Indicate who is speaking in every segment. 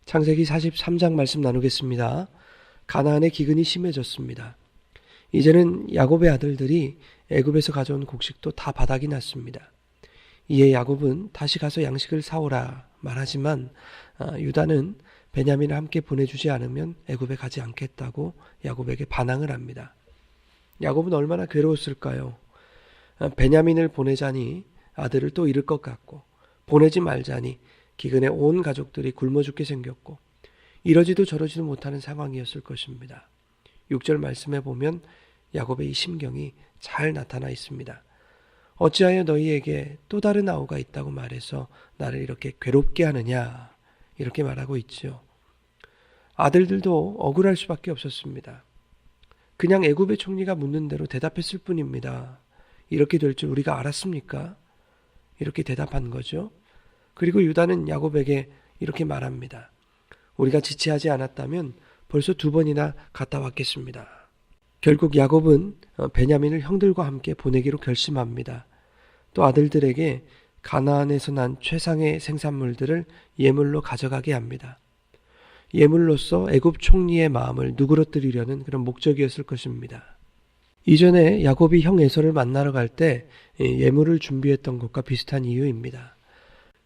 Speaker 1: 창세기 43장 말씀 나누겠습니다. 가나안의 기근이 심해졌습니다. 이제는 야곱의 아들들이 애굽에서 가져온 곡식도 다 바닥이 났습니다. 이에 야곱은 다시 가서 양식을 사오라 말하지만 유다는 베냐민을 함께 보내주지 않으면 애굽에 가지 않겠다고 야곱에게 반항을 합니다. 야곱은 얼마나 괴로웠을까요? 베냐민을 보내자니 아들을 또 잃을 것 같고, 보내지 말자니 기근에 온 가족들이 굶어 죽게 생겼고, 이러지도 저러지도 못하는 상황이었을 것입니다. 6절 말씀에 보면 야곱의 이 심경이 잘 나타나 있습니다. 어찌하여 너희에게 또 다른 아우가 있다고 말해서 나를 이렇게 괴롭게 하느냐, 이렇게 말하고 있죠. 아들들도 억울할 수밖에 없었습니다. 그냥 애굽의 총리가 묻는 대로 대답했을 뿐입니다. 이렇게 될 줄 우리가 알았습니까? 이렇게 대답한 거죠. 그리고 유다는 야곱에게 이렇게 말합니다. 우리가 지체하지 않았다면 벌써 2번이나 갔다 왔겠습니다. 결국 야곱은 베냐민을 형들과 함께 보내기로 결심합니다. 또 아들들에게 가나안에서 난 최상의 생산물들을 예물로 가져가게 합니다. 예물로서 애굽 총리의 마음을 누그러뜨리려는 그런 목적이었을 것입니다. 이전에 야곱이 형 에서를 만나러 갈 때 예물을 준비했던 것과 비슷한 이유입니다.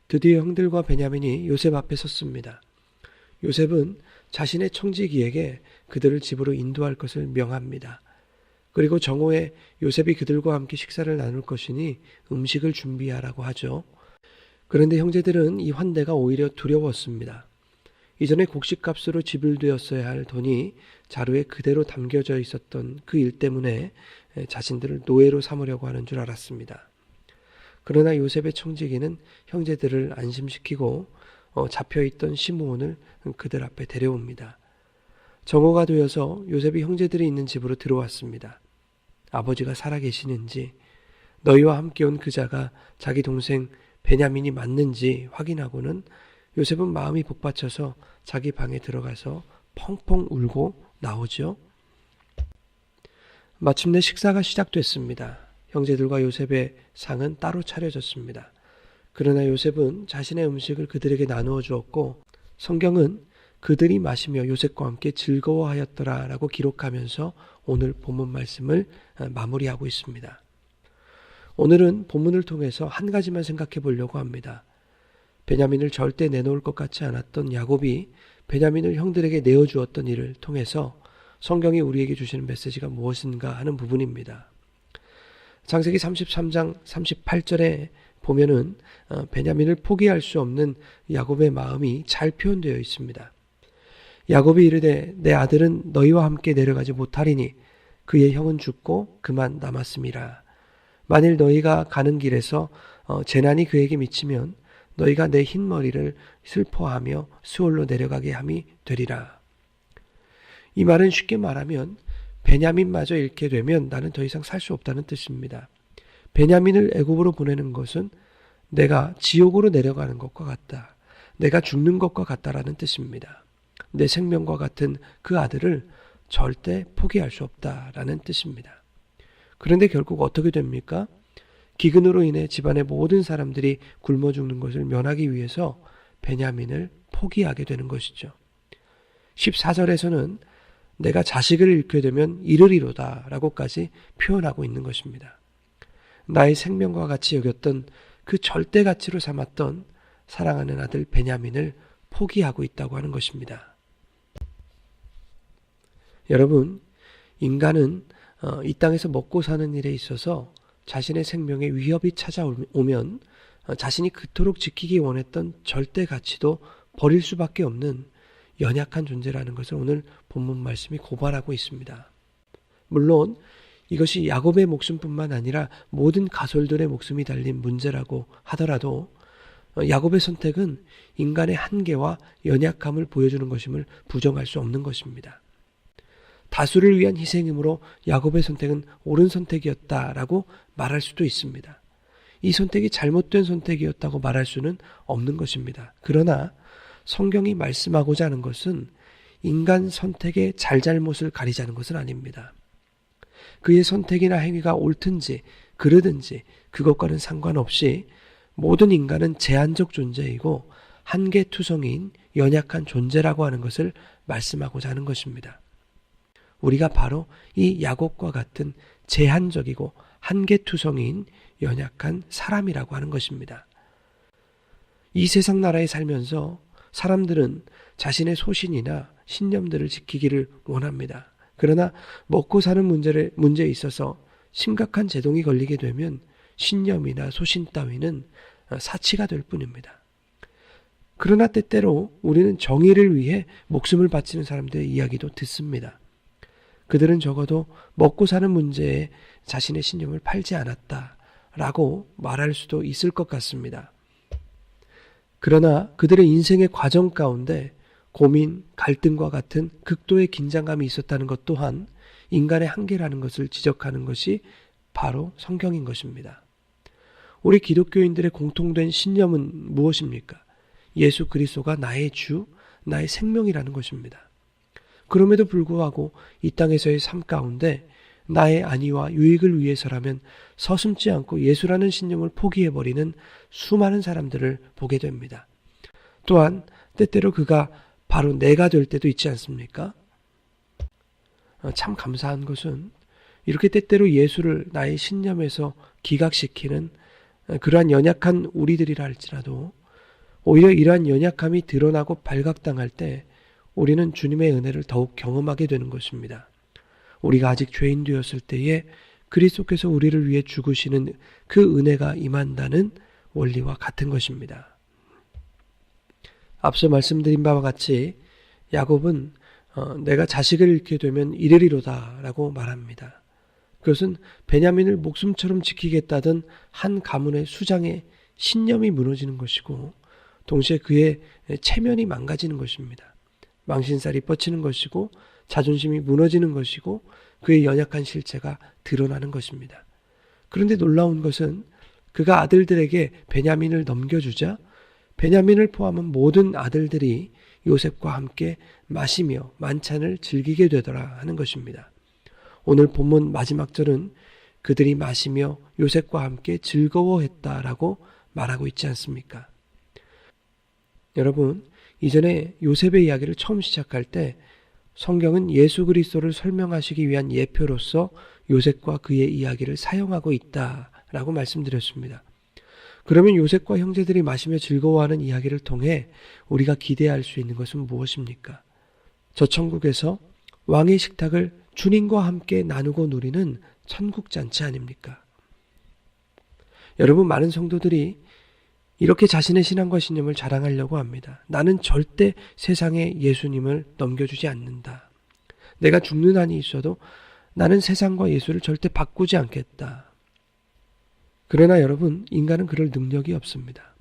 Speaker 1: 드디어 형들과 베냐민이 요셉 앞에 섰습니다. 요셉은 자신의 청지기에게 그들을 집으로 인도할 것을 명합니다. 그리고 정오에 요셉이 그들과 함께 식사를 나눌 것이니 음식을 준비하라고 하죠. 그런데 형제들은 이 환대가 오히려 두려웠습니다. 이전에 곡식값으로 지불되었어야 할 돈이 자루에 그대로 담겨져 있었던 그 일 때문에 자신들을 노예로 삼으려고 하는 줄 알았습니다. 그러나 요셉의 청지기는 형제들을 안심시키고 잡혀있던 시므온을 그들 앞에 데려옵니다. 정오가 되어서 요셉이 형제들이 있는 집으로 들어왔습니다. 아버지가 살아계시는지, 너희와 함께 온 그자가 자기 동생 베냐민이 맞는지 확인하고는 요셉은 마음이 복받쳐서 자기 방에 들어가서 펑펑 울고 나오죠. 마침내 식사가 시작됐습니다. 형제들과 요셉의 상은 따로 차려졌습니다. 그러나 요셉은 자신의 음식을 그들에게 나누어 주었고, 성경은 그들이 마시며 요셉과 함께 즐거워하였더라 라고 기록하면서 오늘 본문 말씀을 마무리하고 있습니다. 오늘은 본문을 통해서 한 가지만 생각해 보려고 합니다. 베냐민을 절대 내놓을 것 같지 않았던 야곱이 베냐민을 형들에게 내어주었던 일을 통해서 성경이 우리에게 주시는 메시지가 무엇인가 하는 부분입니다. 창세기 33장 38절에 보면은 베냐민을 포기할 수 없는 야곱의 마음이 잘 표현되어 있습니다. 야곱이 이르되 내 아들은 너희와 함께 내려가지 못하리니 그의 형은 죽고 그만 남았음이라. 만일 너희가 가는 길에서 재난이 그에게 미치면 너희가 내 흰머리를 슬퍼하며 수월로 내려가게 함이 되리라. 이 말은 쉽게 말하면 베냐민마저 잃게 되면 나는 더 이상 살 수 없다는 뜻입니다. 베냐민을 애굽으로 보내는 것은 내가 지옥으로 내려가는 것과 같다. 내가 죽는 것과 같다라는 뜻입니다. 내 생명과 같은 그 아들을 절대 포기할 수 없다라는 뜻입니다. 그런데 결국 어떻게 됩니까? 기근으로 인해 집안의 모든 사람들이 굶어 죽는 것을 면하기 위해서 베냐민을 포기하게 되는 것이죠. 14절에서는 내가 자식을 잃게 되면 이르리로다 라고까지 표현하고 있는 것입니다. 나의 생명과 같이 여겼던 그 절대 가치로 삼았던 사랑하는 아들 베냐민을 포기하고 있다고 하는 것입니다. 여러분, 인간은 이 땅에서 먹고 사는 일에 있어서 자신의 생명에 위협이 찾아오면 자신이 그토록 지키기 원했던 절대 가치도 버릴 수밖에 없는 연약한 존재라는 것을 오늘 본문 말씀이 고발하고 있습니다. 물론 이것이 야곱의 목숨뿐만 아니라 모든 가솔들의 목숨이 달린 문제라고 하더라도 야곱의 선택은 인간의 한계와 연약함을 보여주는 것임을 부정할 수 없는 것입니다. 다수를 위한 희생이므로 야곱의 선택은 옳은 선택이었다라고 말할 수도 있습니다. 이 선택이 잘못된 선택이었다고 말할 수는 없는 것입니다. 그러나 성경이 말씀하고자 하는 것은 인간 선택의 잘잘못을 가리자는 것은 아닙니다. 그의 선택이나 행위가 옳든지 그르든지 그것과는 상관없이 모든 인간은 제한적 존재이고 한계투성이인 연약한 존재라고 하는 것을 말씀하고자 하는 것입니다. 우리가 바로 이 야곱과 같은 제한적이고 한계투성이인 연약한 사람이라고 하는 것입니다. 이 세상 나라에 살면서 사람들은 자신의 소신이나 신념들을 지키기를 원합니다. 그러나 먹고 사는 문제에 있어서 심각한 제동이 걸리게 되면 신념이나 소신 따위는 사치가 될 뿐입니다. 그러나 때때로 우리는 정의를 위해 목숨을 바치는 사람들의 이야기도 듣습니다. 그들은 적어도 먹고 사는 문제에 자신의 신념을 팔지 않았다라고 말할 수도 있을 것 같습니다. 그러나 그들의 인생의 과정 가운데 고민, 갈등과 같은 극도의 긴장감이 있었다는 것 또한 인간의 한계라는 것을 지적하는 것이 바로 성경인 것입니다. 우리 기독교인들의 공통된 신념은 무엇입니까? 예수 그리스도가 나의 주, 나의 생명이라는 것입니다. 그럼에도 불구하고 이 땅에서의 삶 가운데 나의 안위와 유익을 위해서라면 서슴지 않고 예수라는 신념을 포기해버리는 수많은 사람들을 보게 됩니다. 또한 때때로 그가 바로 내가 될 때도 있지 않습니까? 참 감사한 것은 이렇게 때때로 예수를 나의 신념에서 기각시키는 그러한 연약한 우리들이라 할지라도 오히려 이러한 연약함이 드러나고 발각당할 때 우리는 주님의 은혜를 더욱 경험하게 되는 것입니다. 우리가 아직 죄인 되었을 때에 그리스도께서 우리를 위해 죽으시는 그 은혜가 임한다는 원리와 같은 것입니다. 앞서 말씀드린 바와 같이 야곱은 내가 자식을 잃게 되면 이르리로다 라고 말합니다. 그것은 베냐민을 목숨처럼 지키겠다던 한 가문의 수장의 신념이 무너지는 것이고 동시에 그의 체면이 망가지는 것입니다. 망신살이 뻗치는 것이고 자존심이 무너지는 것이고 그의 연약한 실체가 드러나는 것입니다. 그런데 놀라운 것은 그가 아들들에게 베냐민을 넘겨주자 베냐민을 포함한 모든 아들들이 요셉과 함께 마시며 만찬을 즐기게 되더라 하는 것입니다. 오늘 본문 마지막 절은 그들이 마시며 요셉과 함께 즐거워했다라고 말하고 있지 않습니까? 여러분, 이전에 요셉의 이야기를 처음 시작할 때 성경은 예수 그리스도를 설명하시기 위한 예표로서 요셉과 그의 이야기를 사용하고 있다라고 말씀드렸습니다. 그러면 요셉과 형제들이 마시며 즐거워하는 이야기를 통해 우리가 기대할 수 있는 것은 무엇입니까? 저 천국에서 왕의 식탁을 주님과 함께 나누고 누리는 천국잔치 아닙니까? 여러분, 많은 성도들이 이렇게 자신의 신앙과 신념을 자랑하려고 합니다. 나는 절대 세상에 예수님을 넘겨주지 않는다. 내가 죽는 한이 있어도 나는 세상과 예수를 절대 바꾸지 않겠다. 그러나 여러분, 인간은 그럴 능력이 없습니다.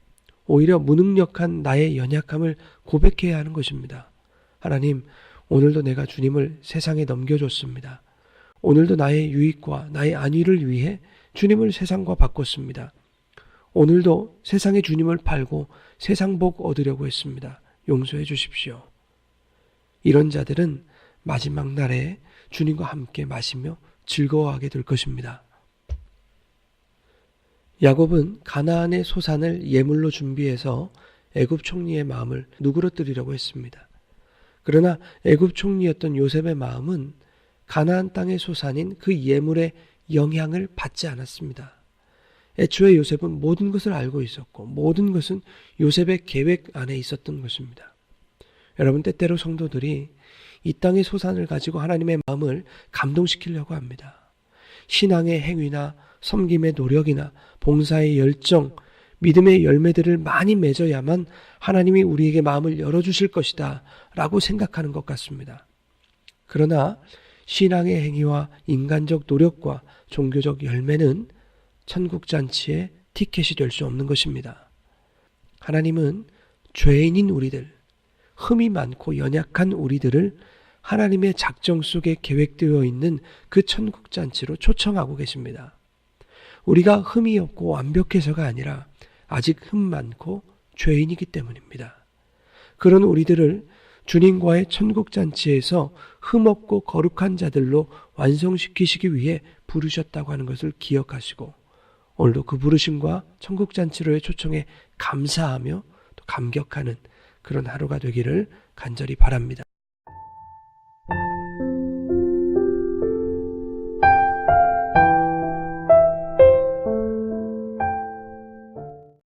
Speaker 1: 오히려 무능력한 나의 연약함을 고백해야 하는 것입니다. 하나님, 오늘도 내가 주님을 세상에 넘겨줬습니다. 오늘도 나의 유익과 나의 안위를 위해 주님을 세상과 바꿨습니다. 오늘도 세상에 주님을 팔고 세상 복 얻으려고 했습니다. 용서해 주십시오. 이런 자들은 마지막 날에 주님과 함께 마시며 즐거워하게 될 것입니다. 야곱은 가나안의 소산을 예물로 준비해서 애굽 총리의 마음을 누그러뜨리려고 했습니다. 그러나 애굽 총리였던 요셉의 마음은 가나안 땅의 소산인 그 예물의 영향을 받지 않았습니다. 애초에 요셉은 모든 것을 알고 있었고 모든 것은 요셉의 계획 안에 있었던 것입니다. 여러분, 때때로 성도들이 이 땅의 소산을 가지고 하나님의 마음을 감동시키려고 합니다. 신앙의 행위나 섬김의 노력이나 봉사의 열정, 믿음의 열매들을 많이 맺어야만 하나님이 우리에게 마음을 열어주실 것이다 라고 생각하는 것 같습니다. 그러나 신앙의 행위와 인간적 노력과 종교적 열매는 천국잔치의 티켓이 될 수 없는 것입니다. 하나님은 죄인인 우리들, 흠이 많고 연약한 우리들을 하나님의 작정 속에 계획되어 있는 그 천국잔치로 초청하고 계십니다. 우리가 흠이 없고 완벽해서가 아니라 아직 흠 많고 죄인이기 때문입니다. 그런 우리들을 주님과의 천국잔치에서 흠없고 거룩한 자들로 완성시키시기 위해 부르셨다고 하는 것을 기억하시고 오늘도 그 부르심과 천국잔치로의 초청에 감사하며 또 감격하는 그런 하루가 되기를 간절히 바랍니다.